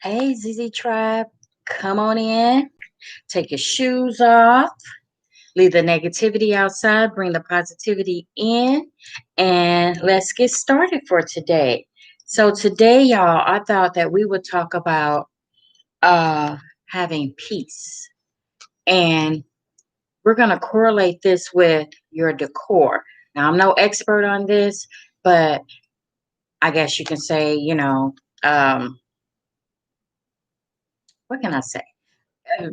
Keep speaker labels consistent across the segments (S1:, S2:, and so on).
S1: Hey, ZZ Tribe, come on in, take your shoes off, leave the negativity outside, bring the positivity in, and let's get started for today. So, today, y'all, I thought that we would talk about uh, having peace, and we're going to correlate this with your decor. Now, I'm no expert on this, but I guess you can say, um, what can I say? Uh,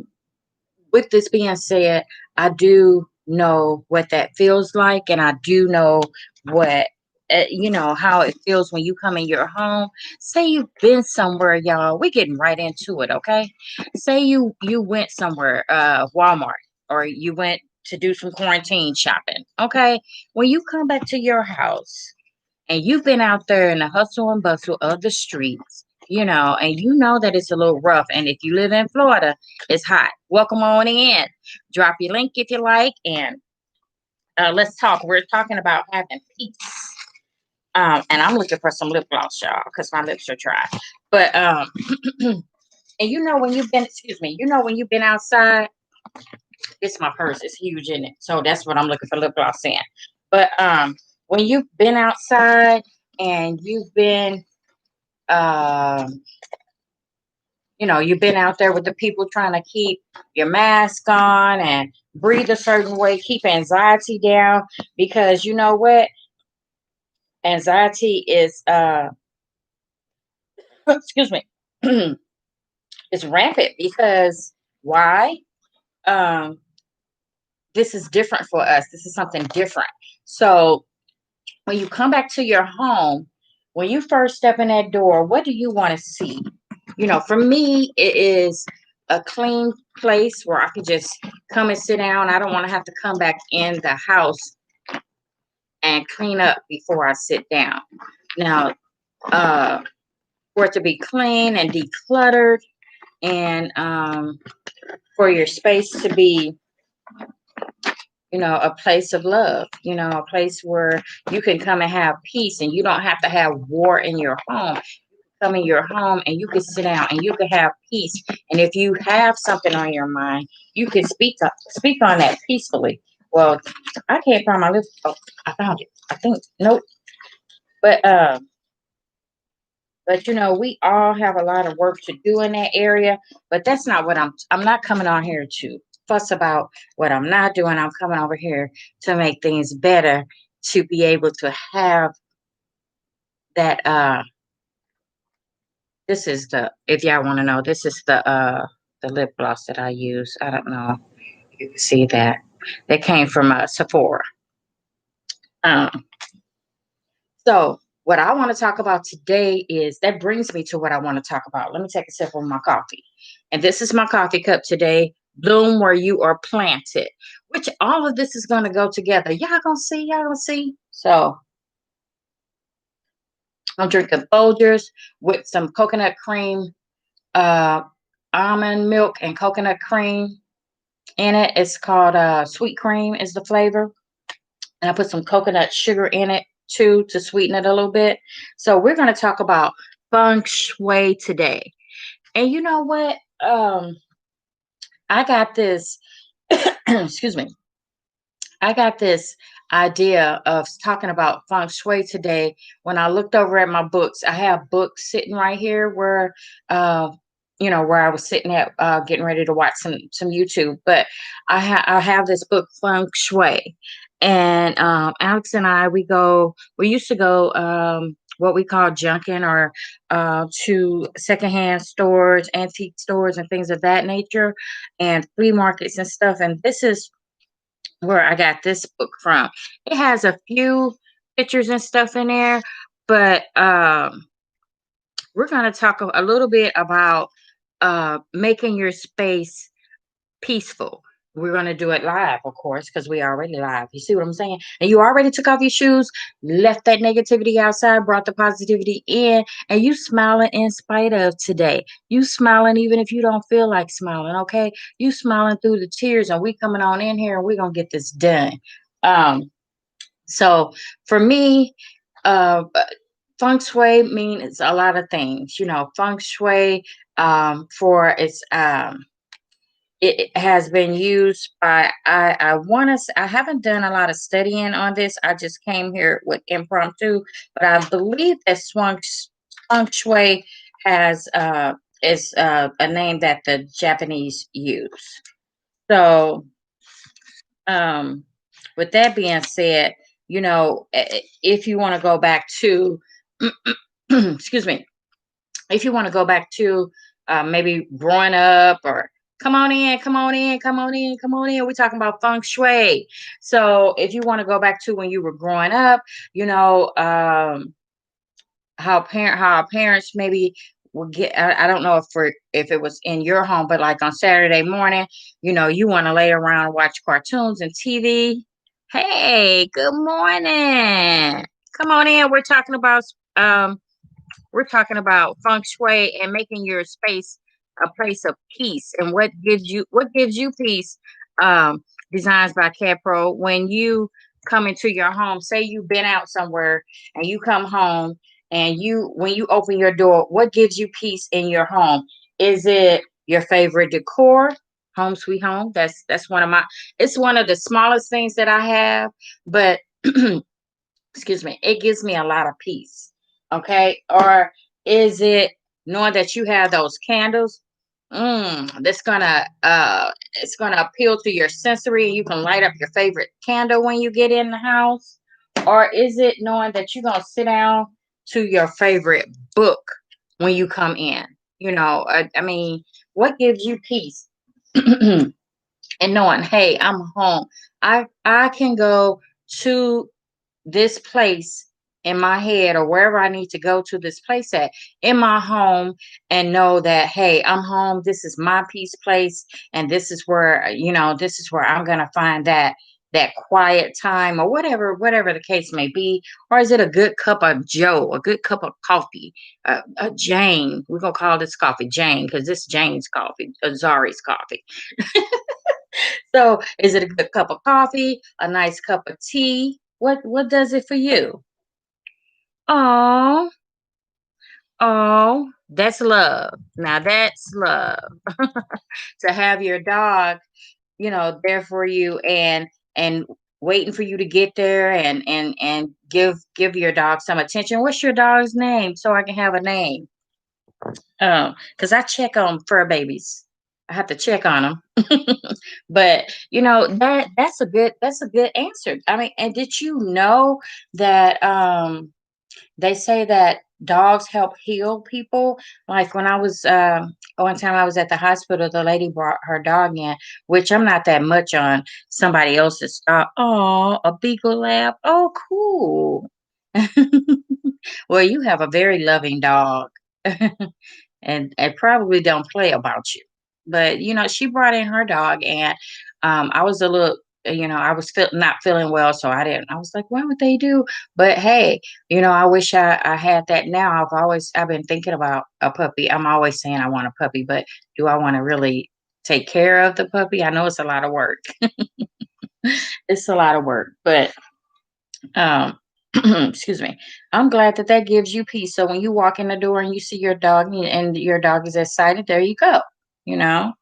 S1: with this being said, I do know what that feels like, and I do know what how it feels when you come in your home. Say you've been somewhere, y'all. We're getting right into it, okay? Say you went somewhere, Walmart, or you went to do some quarantine shopping, okay? When you come back to your house and you've been out there in the hustle and bustle of the streets, and you know that it's a little rough. And if you live in Florida, it's hot. Welcome on in. Drop your link if you like, and let's talk. We're talking about having peace. And I'm looking for some lip gloss, y'all, because my lips are dry. But and when you've been, excuse me, when you've been outside. It's my purse. It's huge in it, so that's what I'm looking for lip gloss in. But when you've been outside and you've been um, you've been out there with the people trying to keep your mask on and breathe a certain way, keep anxiety down, because you know what? Anxiety is excuse me, it's rampant because why? Um, this is different for us. This is something different. So when you come back to your home, when you first step in that door, what do you want to see? For me, it is a clean place where I can just come and sit down. I don't want to have to come back in the house and clean up before I sit down. Now, uh, for it to be clean and decluttered, and for your space to be, a place of love, a place where you can come and have peace, and you don't have to have war in your home. Come in your home and you can sit down and you can have peace. And if you have something on your mind, you can speak on that peacefully. Well, I can't find my list. Oh, I found it. I think nope. But we all have a lot of work to do in that area. But that's not what I'm not coming on here to fuss about what I'm not doing. I'm coming over here to make things better, to be able to have that this is the, if y'all want to know, this is the lip gloss that I use. I don't know if you can see that. That came from Sephora. Um, so what I want to talk about today is that brings me to what I want to talk about. Let me take a sip of my coffee. And this is my coffee cup today. Bloom where you are planted. Which all of this is gonna go together. Y'all gonna see. So I'm drinking Folgers with some coconut cream, uh, almond milk and coconut cream in it. It's called sweet cream is the flavor. And I put some coconut sugar in it too to sweeten it a little bit. So we're going to talk about feng shui today. And you know what? I got this, excuse me. I got this idea of talking about feng shui today when I looked over at my books. I have books sitting right here where uh where I was sitting at getting ready to watch some YouTube. But I have this book Feng Shui, and Alex and we used to go what we call junking, or to secondhand stores, antique stores, and things of that nature, and flea markets and stuff. And this is where I got this book from. It has a few pictures and stuff in there, but we're going to talk a little bit about making your space peaceful. We're going to do it live, of course, because we already live. You see what I'm saying? And you already took off your shoes, left that negativity outside, brought the positivity in, and you smiling in spite of today. You smiling even if you don't feel like smiling, okay? You smiling through the tears, and we coming on in here, and we're going to get this done. Um, so for me, uh, Feng Shui means a lot of things. Feng Shui, for it has been used by, I want to, I haven't done a lot of studying on this. I just came here with impromptu, but I believe that Feng Shui has is a name that the Japanese use. So, um, with that being said, if you want to go back to, excuse me, if you want to go back to maybe growing up, or come on in, come on in, come on in, come on in. We're talking about feng shui. So if you want to go back to when you were growing up, you know, how our parents maybe would get. I don't know if it was in your home, but like on Saturday morning, you want to lay around and watch cartoons and TV. Hey, good morning. Come on in. Um we're talking about feng shui and making your space a place of peace. And what gives you peace? Um, Designs by Capro. When you come into your home, say you've been out somewhere and you come home, and when you open your door, what gives you peace in your home? Is it your favorite decor? Home sweet home. That's one of my. It's one of the smallest things that I have, but excuse me, it gives me a lot of peace. Okay. Or is it knowing that you have those candles? That's gonna it's gonna appeal to your sensory, and you can light up your favorite candle when you get in the house. Or is it knowing that you're gonna sit down to your favorite book when you come in? I mean, what gives you peace? And knowing, hey, I'm home. I can go to this place in my head, or wherever I need to go to this place at in my home, and know that, hey, I'm home. This is my peace place, and this is where I'm gonna find that quiet time, or whatever the case may be. Or is it a good cup of Joe, a good cup of coffee, a Jane? We're gonna call this coffee Jane because this Jane's coffee, Zari's coffee. So, is it a good cup of coffee, a nice cup of tea? What does it for you? Oh, oh, that's love. Now that's love. To have your dog, there for you, and waiting for you to get there, and give your dog some attention. What's your dog's name, so I can have a name? Because I check on fur babies. I have to check on them. But that's a good answer. I mean, and did you know that they say that dogs help heal people? Like when I was one time I was at the hospital, the lady brought her dog in, which I'm not that much on somebody else's dog. Oh, a beagle lab. Oh, cool. Well, you have a very loving dog. And probably don't play about you. But she brought in her dog, and I was a little, I was not feeling well, so I didn't. I was like, what would they do? But hey, I wish I had that now. I've been thinking about a puppy. I'm always saying I want a puppy, but do I want to really take care of the puppy? I know it's a lot of work. It's a lot of work, but um, excuse me. I'm glad that that gives you peace. So when you walk in the door and you see your dog, and your dog is excited, there you go. You know.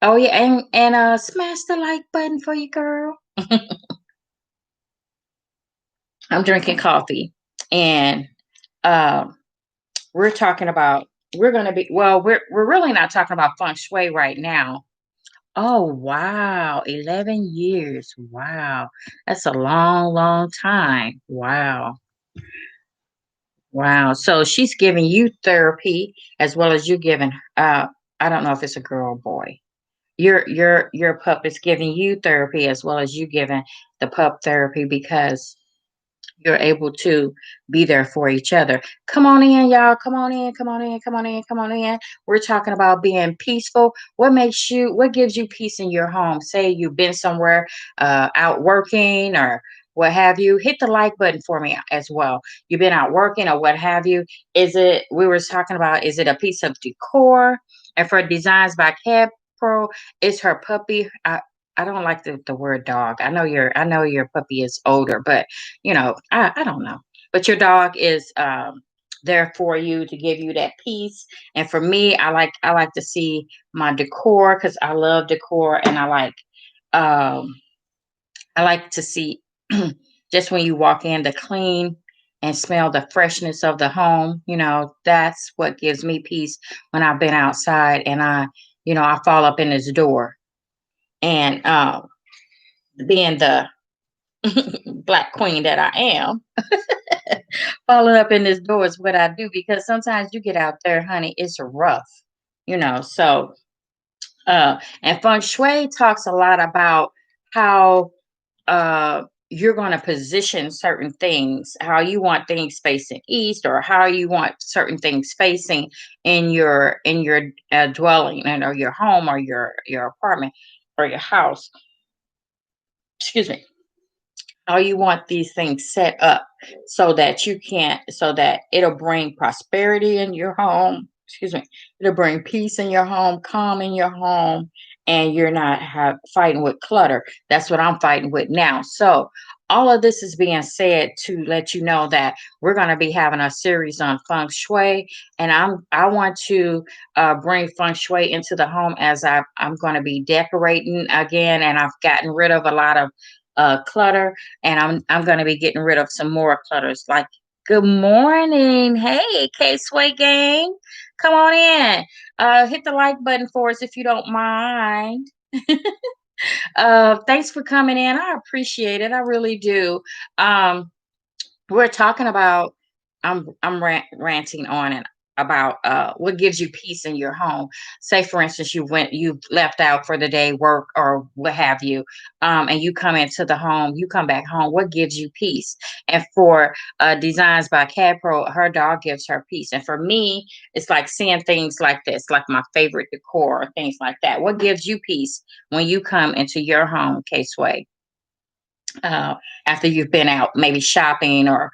S1: Oh yeah, and smash the like button for you, girl. I'm drinking coffee, and um, we're talking about. We're gonna be well. We're really not talking about feng shui right now. Oh wow, 11 years. Wow, that's a long, long time. Wow. Wow. So she's giving you therapy as well as you giving I don't know if it's a girl or boy. Your pup is giving you therapy as well as you giving the pup therapy, because you're able to be there for each other. Come on in, y'all. Come on in. Come on in. Come on in. Come on in. We're talking about being peaceful. What gives you peace in your home? Say you've been somewhere out working or what have you. Hit the like button for me as well. You've been out working or what have you. We were talking about, is it a piece of decor? And for Designs by Cab Pro, it's her puppy. I don't like the word dog. I know your puppy is older, but I don't know. but your dog is there for you to give you that peace. And for me, I like to see my decor because I love decor, and um I like to see just when you walk in to clean and smell the freshness of the home. That's what gives me peace when I've been outside and I fall up in this door. And being the black queen that I am, following up in this door is what I do because sometimes you get out there, honey, it's rough. So, and feng shui talks a lot about how you're going to position certain things, how you want things facing east, or how you want certain things facing in your dwelling, or your home, or your apartment, or your house. Excuse me. How you want these things set up so that it'll bring prosperity in your home. Excuse me. It'll bring peace in your home, calm in your home, and you're not fighting with clutter. That's what I'm fighting with now. So all of this is being said to let you know that we're going to be having a series on feng shui, and I want to bring feng shui into the home as I'm going to be decorating again, and I've gotten rid of a lot of clutter, and I'm gonna be getting rid of some more clutters. Like, good morning, hey, K Sway gang, come on in. Hit the like button for us if you don't mind. Thanks for coming in. I appreciate it. I really do. Um, we're talking about I'm ranting on and about what gives you peace in your home. Say for instance you left out for the day, work or what have you, and you come into the home, you come back home, what gives you peace? And for Designs by Cat Pro, her dog gives her peace. And for me, it's like seeing things like this, like my favorite decor, things like that. What gives you peace when you come into your home, K-Sway? uh, After you've been out, maybe shopping or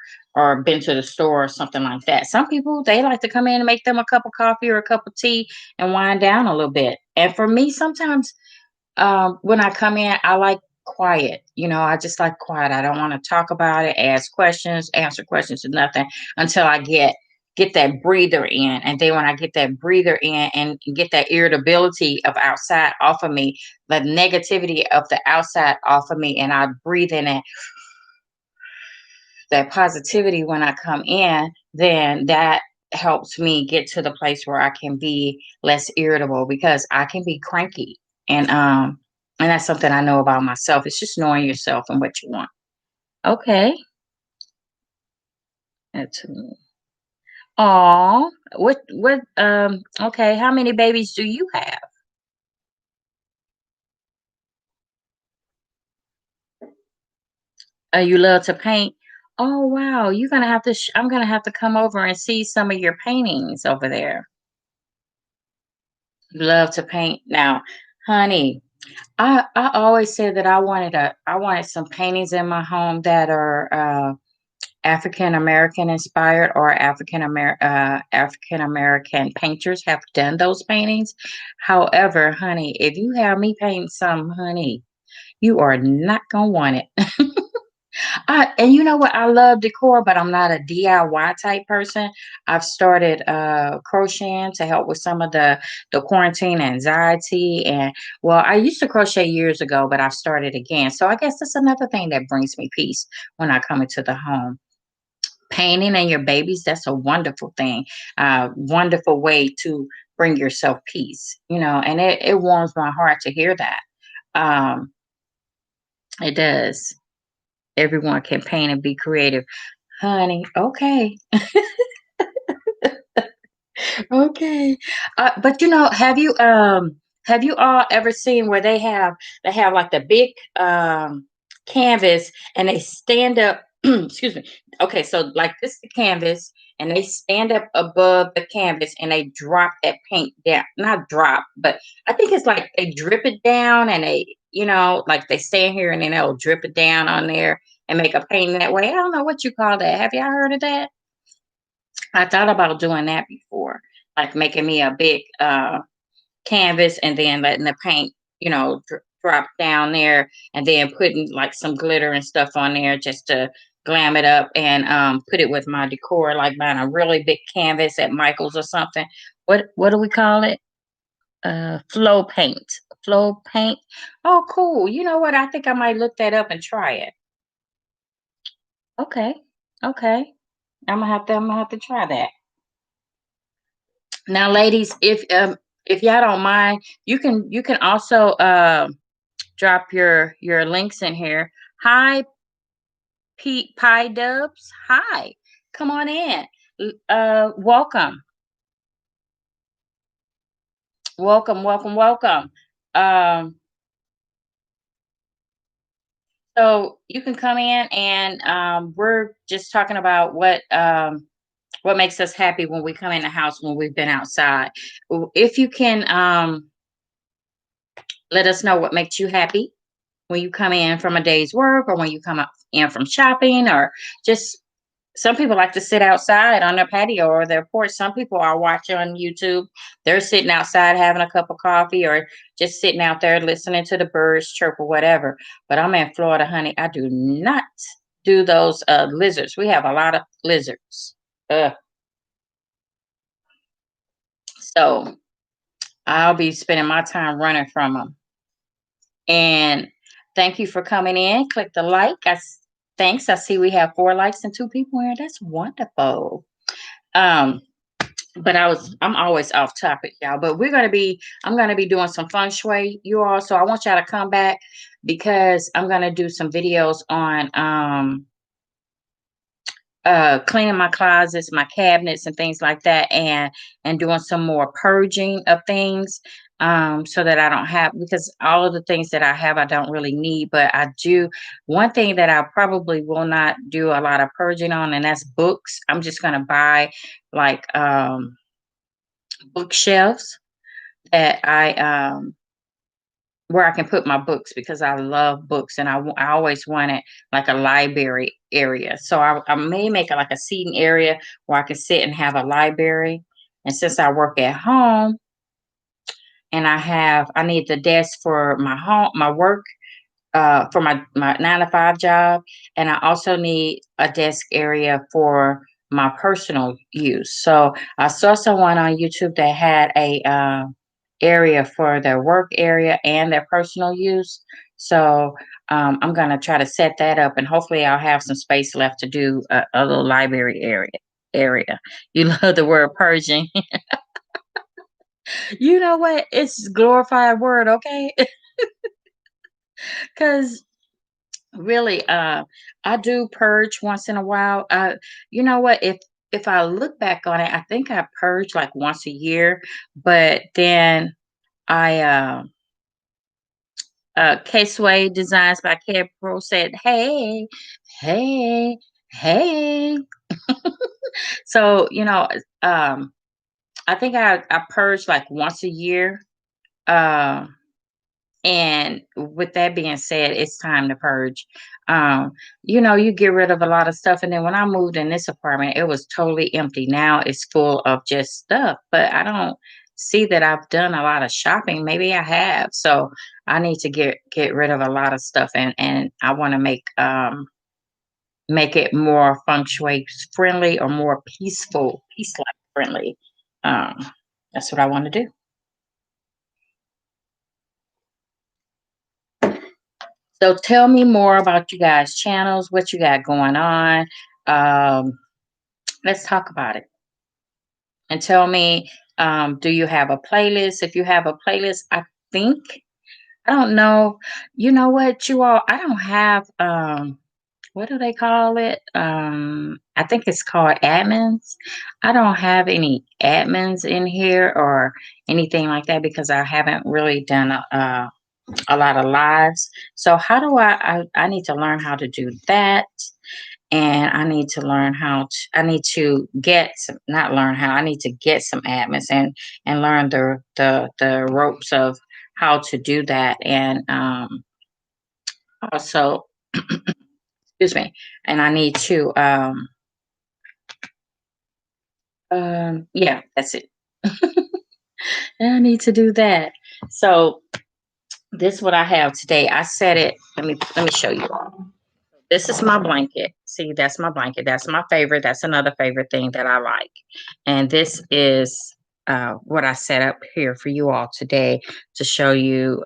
S1: been to the store or something like that. Some people, they like to come in and make them a cup of coffee or a cup of tea and wind down a little bit. And for me, sometimes when I come in, I like quiet. I just like quiet. I don't want to talk about it, ask questions, answer questions, or nothing until I get that breather in. And then when I get that breather in and get that irritability of outside off of me, the negativity of the outside off of me, and I breathe in that positivity when I come in, then that helps me get to the place where I can be less irritable because I can be cranky. And that's something I know about myself. It's just knowing yourself and what you want. Okay. That's okay, how many babies do you have? You love to paint? Oh wow, you're gonna have to I'm gonna have to come over and see some of your paintings over there. You love to paint. Now, honey, I always said that I wanted some paintings in my home that are African American inspired, or African American painters have done those paintings. However, honey, if you have me paint some, honey, you are not gonna want it. And you know what? I love decor, but I'm not a DIY type person. I've started crocheting to help with some of the quarantine anxiety. And well, I used to crochet years ago, but I've started again. So I guess that's another thing that brings me peace when I come into the home. Painting and your babies, that's a wonderful thing. Wonderful way to bring yourself peace, and it warms my heart to hear that. Um, it does. Everyone can paint and be creative. Honey, okay. Okay. But have you all ever seen where they have like the big canvas, and they stand up excuse me. Okay, so like this is the canvas, and they stand up above the canvas and they drop that paint down. Not drop, but I think it's like they drip it down, and like they stand here and then they'll drip it down on there and make a painting that way. I don't know what you call that. Have y'all heard of that? I thought about doing that before, like making me a big canvas and then letting the paint, drop down there, and then putting like some glitter and stuff on there just to glam it up and put it with my decor, like buying a really big canvas at Michael's or something. What do we call it? Flow paint. Flow paint. Oh, cool. You know what? I think I might look that up and try it. Okay. Okay. I'm gonna have to try that. Now, ladies, if y'all don't mind, you can also drop your links in here. Hi, Pete Pie Dubs. Hi. Come on in. Welcome. Welcome, welcome, welcome. Um, so you can come in and we're just talking about what makes us happy when we come in the house when we've been outside. If you can let us know what makes you happy when you come in from a day's work or when you come up in from shopping or just some people like to sit outside on their patio or their porch. Some people are watching on YouTube. They're sitting outside having a cup of coffee or just sitting out there listening to the birds chirp or whatever. But I'm in Florida, honey. I do not do those lizards. We have a lot of lizards. Uh, so I'll be spending my time running from them. And thank you for coming in. Click the like. Thanks. I see we have 4 likes and 2 people here. That's wonderful. Um, but I'm always off topic, y'all. But I'm gonna be doing some feng shui, you all. So I want y'all to come back because I'm gonna do some videos on cleaning my closets, my cabinets, and things like that, and doing some more purging of things, so that I don't have because all of the things that I have I don't really need, but I do. One thing that I probably will not do a lot of purging on, and that's books. I'm just gonna buy like bookshelves that I where I can put my books because I love books and I always wanted like a library area. So I may make it like a seating area where I can sit and have a library. And since I work at home and I need the desk for my work, for my 9 to 5 job, and I also need a desk area for my personal use. So I saw someone on YouTube that had a area for their work area and their personal use. So I'm gonna try to set that up, and hopefully I'll have some space left to do a little library area. You love the word purging. You know what? It's glorified word, okay? Because really, I do purge once in a while. You know what? If I look back on it, I think I purge like once a year, but then I K-Sway Designs by Care Pro said, "Hey, hey, hey." So, I think I purge like once a year. Um And with that being said, it's time to purge. You get rid of a lot of stuff. And then when I moved in this apartment, it was totally empty. Now it's full of just stuff, but I don't see that I've done a lot of shopping. Maybe I have. So I need to get rid of a lot of stuff and I want to make it more feng shui friendly or more peaceful, peace like friendly. Um, that's what I want to do. So tell me more about you guys' channels, what you got going on. Um, let's talk about it. And tell me, do you have a playlist? If you have a playlist, think, I don't know. You know what, you all, I don't have, what do they call it? I think it's called admins. I don't have any admins in here or anything like that because I haven't really done a lot of lives. So how do I need to learn how to do that. And I need to learn I need to get some, not learn how, I need to get some admins and learn the ropes of how to do that. And also, excuse me, and I need to yeah, that's it. And I need to do that. So this is what I have today. I set it. Let me show you all. This is my blanket. See, that's my blanket. That's my favorite. That's another favorite thing that I like. And this is what I set up here for you all today to show you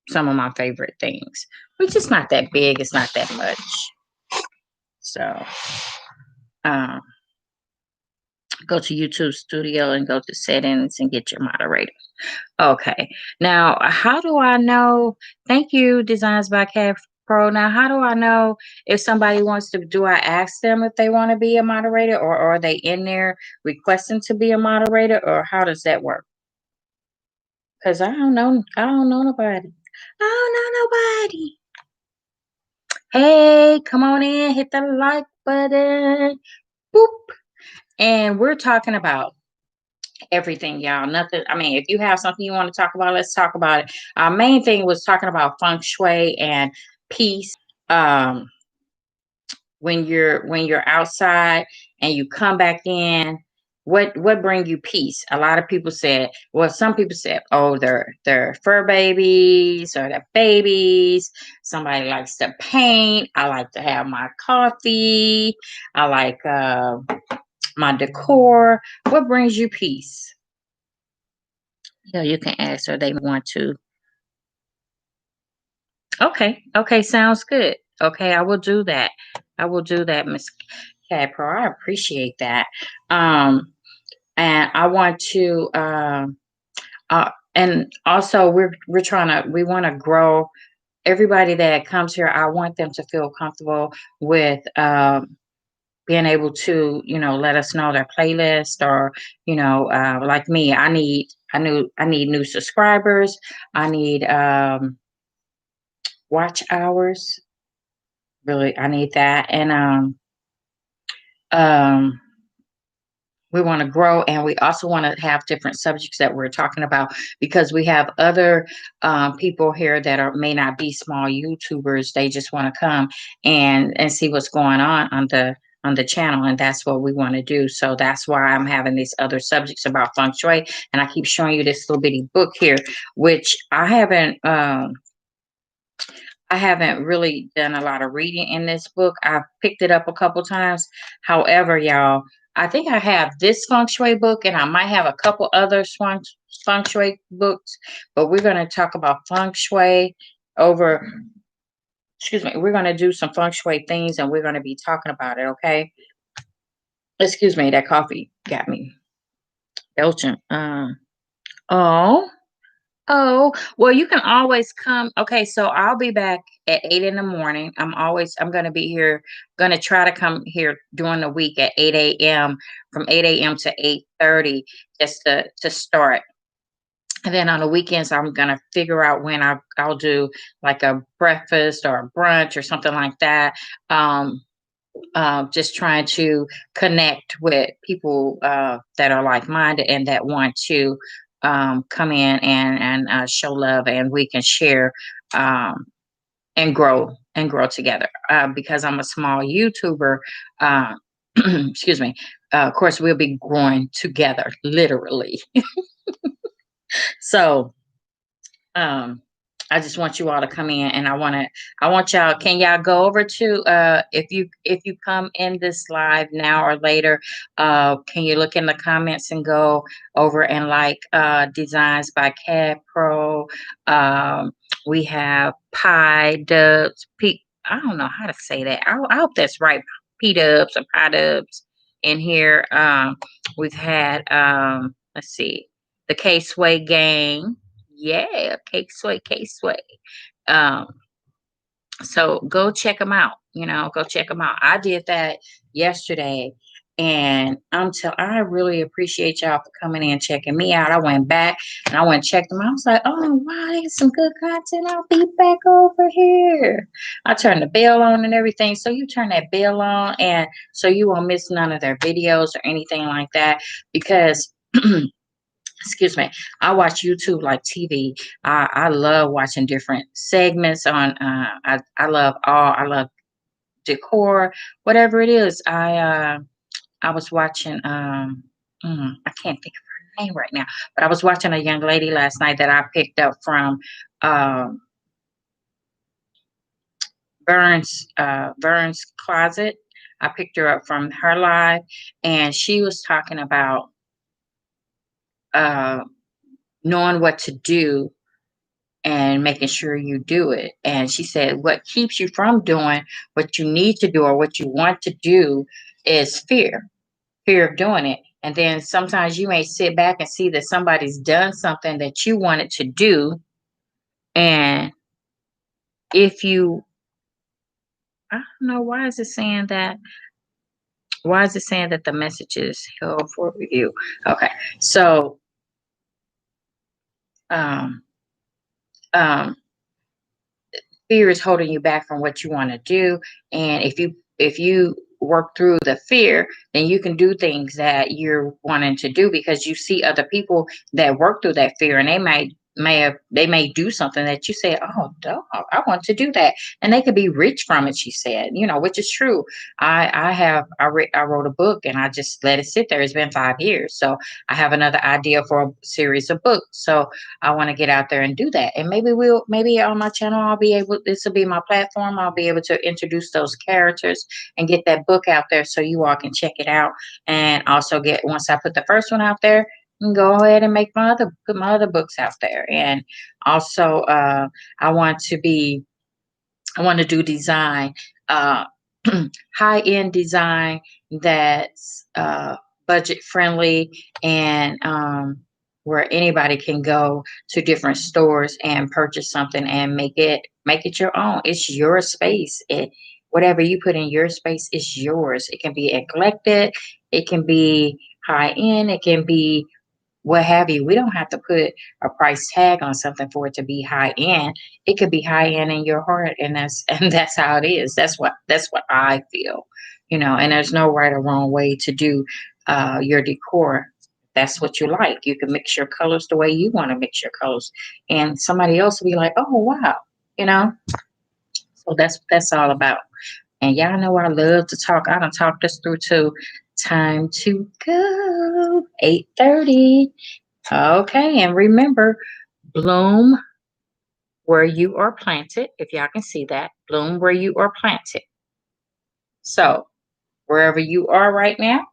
S1: some of my favorite things, which is not that big. It's not that much. So um, go to YouTube Studio and go to settings and get your moderator. Okay. Now, how do I know? Thank you, Designs by Cat Pro. Now, how do I know if somebody wants to? Do I ask them if they want to be a moderator, or are they in there requesting to be a moderator, or how does that work? Because I don't know. I don't know nobody. I don't know nobody. Hey, come on in, hit the like button. Boop. And we're talking about everything, y'all. Nothing. I mean, if you have something you want to talk about, let's talk about it. Our main thing was talking about feng shui and peace. Um, when you're outside and you come back in, what bring you peace? A lot of people said, well, some people said, oh, they're fur babies or they're babies. Somebody likes to paint. I like to have my coffee. I like my decor. What brings you peace? Yeah, you can ask her. They want to. Okay. Okay. Sounds good. Okay. I will do that. I will do that, Miss Cadpro. I appreciate that. Um, and I want to, and also we're trying to, we want to grow everybody that comes here. I want them to feel comfortable with, being able to, let us know their playlist or, like me, I need new subscribers. I need, watch hours. Really, I need that. And um we want to grow, and we also want to have different subjects that we're talking about because we have other people here that are may not be small YouTubers. They just want to come and see what's going on the channel, and that's what we want to do. So that's why I'm having these other subjects about feng shui, and I keep showing you this little bitty book here, which I haven't really done a lot of reading in this book. I've picked it up a couple times. However, y'all, I think I have this feng shui book and I might have a couple other feng shui books, but we're going to talk about feng shui over, excuse me, we're going to do some feng shui things and we're going to be talking about it, okay? Excuse me, that coffee got me belching. Oh. Oh, well, you can always come. Okay, so I'll be back at 8 in the morning. I'm gonna be here, gonna try to come here during the week at 8 a.m. from 8 a.m. to 8:30 just to start. And then on the weekends, I'm gonna figure out when I'll do like a breakfast or a brunch or something like that. Um, just trying to connect with people that are like minded and that want to come in and show love, and we can share um, and grow together. Because I'm a small YouTuber, uh, excuse me. Of course, we'll be growing together, literally. So um I just want you all to come in, and I want y'all, can y'all go over to if you come in this live now or later, can you look in the comments and go over and like Designs by Cad Pro. um we have Pie Dubs, I don't know how to say that. I hope that's right. P Dubs or Pie Dubs in here. We've had let's see, the K Sway Gang. Yeah, Cake Sway, Cake Sway. Um, so go check them out. Go check them out. I did that yesterday, and I really appreciate y'all for coming in and checking me out. I went back and I went and checked them out. I was like, oh wow, there's some good content. I'll be back over here. I turned the bell on and everything. So you turn that bell on, and so you won't miss none of their videos or anything like that, because excuse me, I watch YouTube like TV. I love watching different segments on. I love decor, whatever it is. I was watching. I can't think of her name right now, but I was watching a young lady last night that I picked up from. Um, Vern's closet. I picked her up from her live, and she was talking about uh, knowing what to do and making sure you do it. And she said, what keeps you from doing what you need to do or what you want to do is fear of doing it. And then sometimes you may sit back and see that somebody's done something that you wanted to do. And if you, I don't know, why is it saying that the message is held for review? Okay. So, um, um, fear is holding you back from what you want to do, and if you work through the fear, then you can do things that you're wanting to do because you see other people that work through that fear, and they may do something that you say, oh dog, I want to do that, and they could be rich from it, she said, which is true. I wrote a book and I just let it sit there. It's been 5 years, so I have another idea for a series of books, so I want to get out there and do that. And maybe on my channel, this will be my platform. I'll be able to introduce those characters and get that book out there so you all can check it out. And also once I put the first one out there, go ahead and put my other books out there. And also, I want to be I want to do design, uh, high end design that's budget friendly, and where anybody can go to different stores and purchase something and make it your own. It's your space. Whatever you put in your space is yours. It can be eclectic. It can be high end. It can be what have you. We don't have to put a price tag on something for it to be high end. It could be high end in your heart, and that's how it is. That's what I feel, And there's no right or wrong way to do your decor. That's what you like. You can mix your colors the way you want to mix your colors, and somebody else will be like, "Oh wow," you know. So that's all about. And y'all know I love to talk. I done talked this through to time to go. 8:30. Okay, and remember, bloom where you are planted. If y'all can see that, bloom where you are planted. So, wherever you are right now,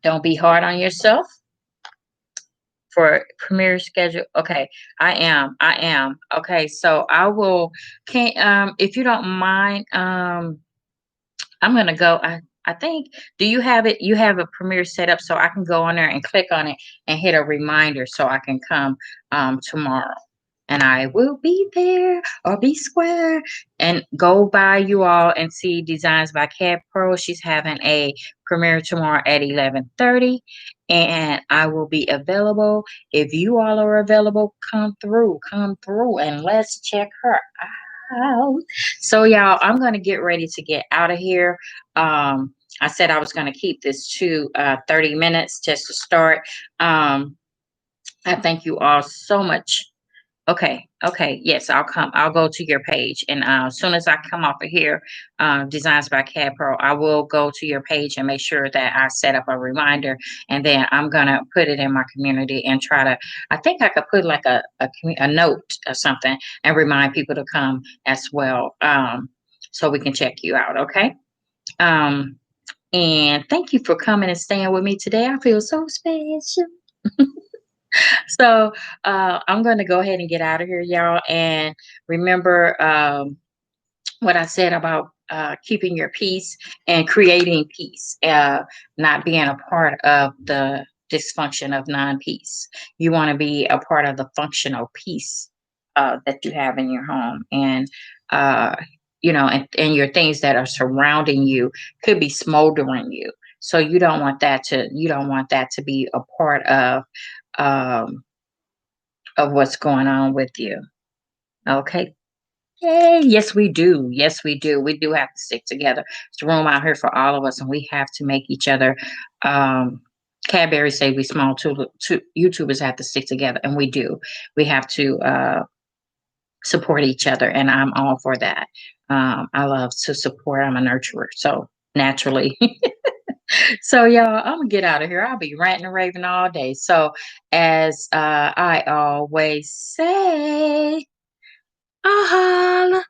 S1: don't be hard on yourself for premiere schedule. Okay, I am. Okay, so I will can if you don't mind, I'm gonna go. I think, do you have it? You have a Premiere set up so I can go on there and click on it and hit a reminder so I can come tomorrow. And I will be there or be square and go by you all and see Designs by Cat Pro. She's having a premiere tomorrow at 11:30, and I will be available. If you all are available, come through, and let's check her out. So y'all, I'm gonna get ready to get out of here. I said I was gonna keep this to 30 minutes just to start. I thank you all so much. Okay, yes, I'll come. I'll go to your page, and as soon as I come off of here, Designs by Cat Pro, I will go to your page and make sure that I set up a reminder, and then I'm gonna put it in my community and try to. I think I could put like a note or something and remind people to come as well, so we can check you out. Okay. Um, and thank you for coming and staying with me today. I feel so special. So I'm going to go ahead and get out of here, y'all. And remember what I said about keeping your peace and creating peace, not being a part of the dysfunction of non peace. You want to be a part of the functional peace that you have in your home. And, uh, and your things that are surrounding you could be smoldering you. So you don't want that to be a part um, of what's going on with you. Okay. Yay. Yes, we do. Yes, we do. We do have to stick together. There's room out here for all of us, and we have to make each other. Um, Cadbury say we small YouTubers have to stick together, and we do. We have to support each other, and I'm all for that. I love to support. I'm a nurturer, so naturally. So, y'all, I'm gonna get out of here. I'll be ranting and raving all day. So, as I always say, holla.